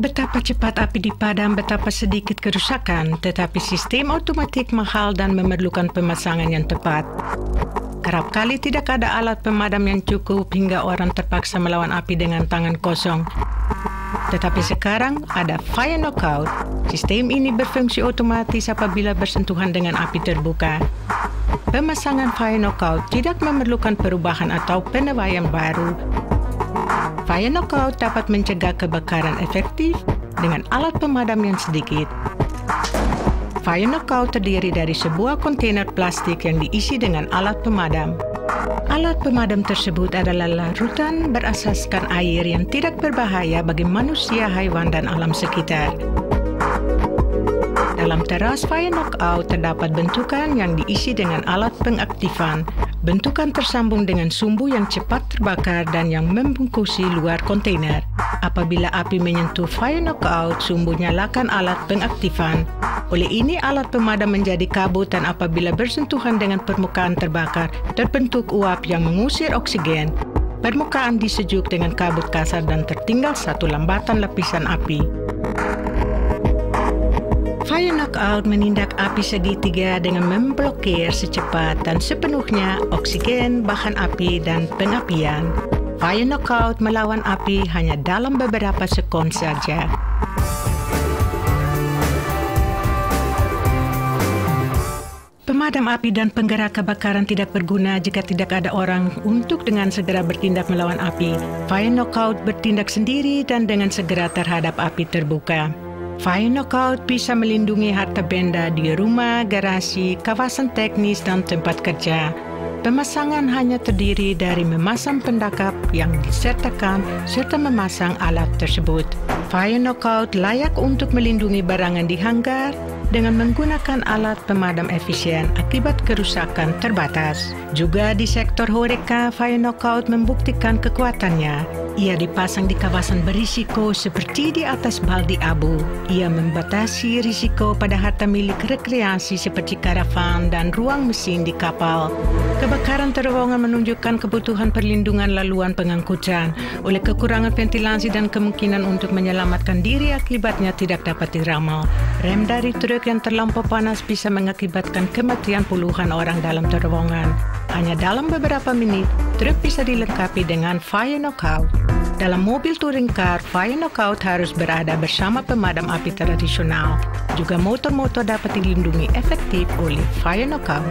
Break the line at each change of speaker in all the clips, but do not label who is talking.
Betapa cepat api dipadam, betapa sedikit kerusakan, tetapi sistem otomatik mahal dan memerlukan pemasangan yang tepat. Kerap kali tidak ada alat pemadam yang cukup hingga orang terpaksa melawan api dengan tangan kosong. Tetapi sekarang ada Fire Knockout. Sistem ini berfungsi otomatis apabila bersentuhan dengan api terbuka. Pemasangan Fire Knockout tidak memerlukan perubahan atau penilaian baru. Fire Knockout dapat mencegah kebakaran efektif dengan alat pemadam yang sedikit. Fire Knockout terdiri dari sebuah kontainer plastik yang diisi dengan alat pemadam. Alat pemadam tersebut adalah larutan berasaskan air yang tidak berbahaya bagi manusia, haiwan, dan alam sekitar. Dalam teras Fire Knockout terdapat bentukan yang diisi dengan alat pengaktifan. Bentukan tersambung dengan sumbu yang cepat terbakar dan yang membungkusi luar kontainer. Apabila api menyentuh Fire Knockout, sumbu nyalakan alat pengaktifan. Oleh ini, alat pemadam menjadi kabut dan apabila bersentuhan dengan permukaan terbakar, terbentuk uap yang mengusir oksigen. Permukaan disejuk dengan kabut kasar dan tertinggal satu lambatan lapisan api. Fire Knockout menindak api segitiga dengan memblokir secepat dan sepenuhnya oksigen, bahan api, dan pengapian. Fire Knockout melawan api hanya dalam beberapa sekon saja. Pemadam api dan penggerak kebakaran tidak berguna jika tidak ada orang untuk dengan segera bertindak melawan api. Fire Knockout bertindak sendiri dan dengan segera terhadap api terbuka. Fire Knockout bisa melindungi harta benda di rumah, garasi, kawasan teknis, dan tempat kerja. Pemasangan hanya terdiri dari memasang pendakap yang disertakan serta memasang alat tersebut. Fire Knockout layak untuk melindungi barangan di hanggar dengan menggunakan alat pemadam efisien akibat kerusakan terbatas. Juga di sektor horeca, Fire Knockout membuktikan kekuatannya. Ia dipasang di kawasan berisiko seperti di atas baldi abu. Ia membatasi risiko pada harta milik rekreasi seperti karavan dan ruang mesin di kapal. Kebakaran terowongan menunjukkan kebutuhan perlindungan laluan pengangkutan. Oleh kekurangan ventilasi dan kemungkinan untuk menyelamatkan diri akibatnya tidak dapat diramal. Rem dari truk yang terlampau panas bisa mengakibatkan kematian puluhan orang dalam terowongan. Hanya dalam beberapa menit, truk bisa dilengkapi dengan Fire Knockout. Dalam mobil touring car, Fire Knockout harus berada bersama pemadam api tradisional. Juga motor-motor dapat dilindungi efektif oleh Fire Knockout.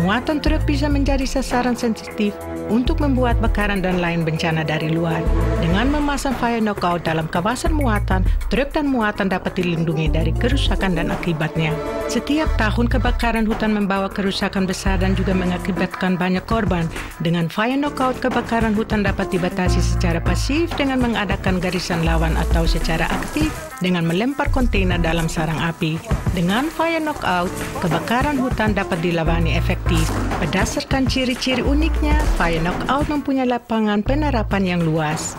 Muatan truk bisa menjadi sasaran sensitif untuk membuat bakaran dan lain bencana dari luar. Dengan memasang Fire Knockout dalam kawasan muatan, truk dan muatan dapat dilindungi dari kerusakan dan akibatnya. Setiap tahun kebakaran hutan membawa kerusakan besar dan juga mengakibatkan banyak korban. Dengan Fire Knockout, kebakaran hutan dapat dibatasi secara pasif dengan mengadakan garisan lawan atau secara aktif dengan melempar kontainer dalam sarang api. Dengan Fire Knockout, kebakaran hutan dapat dilawani efektif. Berdasarkan ciri-ciri uniknya, Fire Knockout mempunyai lapangan penerapan yang luas.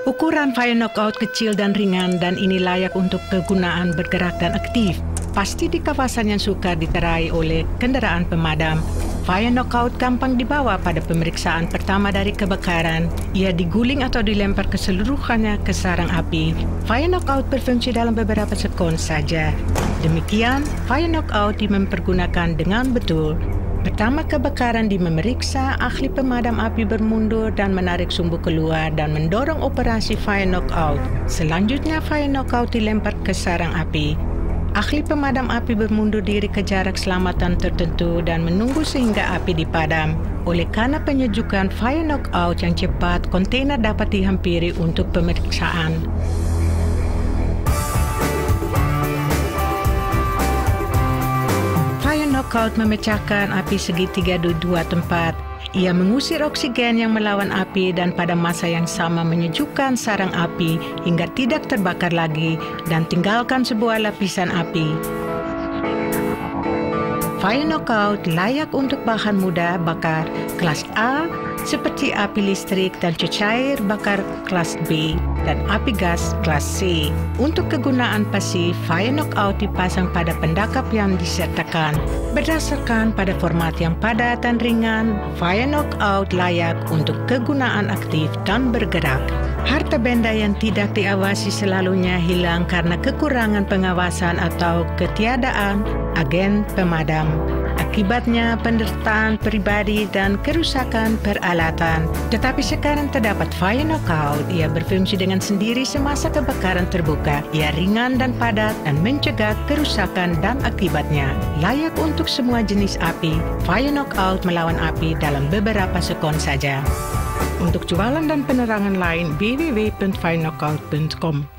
Ukuran Fire Knockout kecil dan ringan dan ini layak untuk kegunaan bergerak dan aktif. Pasti di kawasan yang sukar diterai oleh kendaraan pemadam. Fire Knockout gampang dibawa pada pemeriksaan pertama dari kebakaran. Ia diguling atau dilempar keseluruhannya ke sarang api. Fire Knockout berfungsi dalam beberapa sekon saja. Demikian, Fire Knockout dipergunakan dengan betul. Pertama kebakaran memeriksa, ahli pemadam api bermundur dan menarik sumbu keluar dan mendorong operasi Fire Knockout. Selanjutnya, Fire Knockout dilempar ke sarang api. Ahli pemadam api bermundur diri ke jarak selamatan tertentu dan menunggu sehingga api dipadam. Oleh karena penyejukan Fire Knockout yang cepat, kontainer dapat dihampiri untuk pemeriksaan. Fire Knockout memecahkan api segitiga di dua tempat. Ia mengusir oksigen yang melawan api dan pada masa yang sama menyejukkan sarang api hingga tidak terbakar lagi dan tinggalkan sebuah lapisan api. Fire Knockout layak untuk bahan mudah bakar kelas A seperti api listrik dan cecair bakar kelas B dan api gas kelas C. Untuk kegunaan pasif, fire knockout dipasang pada pendakap yang disertakan. Berdasarkan pada format yang padat dan ringan, fire knockout layak untuk kegunaan aktif dan bergerak. Harta benda yang tidak diawasi selalunya hilang karena kekurangan pengawasan atau ketiadaan agen pemadam. Akibatnya penderitaan pribadi dan kerusakan peralatan. Tetapi sekarang terdapat fire knockout. Ia berfungsi dengan sendiri semasa kebakaran terbuka. Ia ringan dan padat dan mencegah kerusakan dan akibatnya. Layak untuk semua jenis api. Fire knockout melawan api dalam beberapa sekon saja. Untuk jualan dan penerangan lain www.fireknockout.com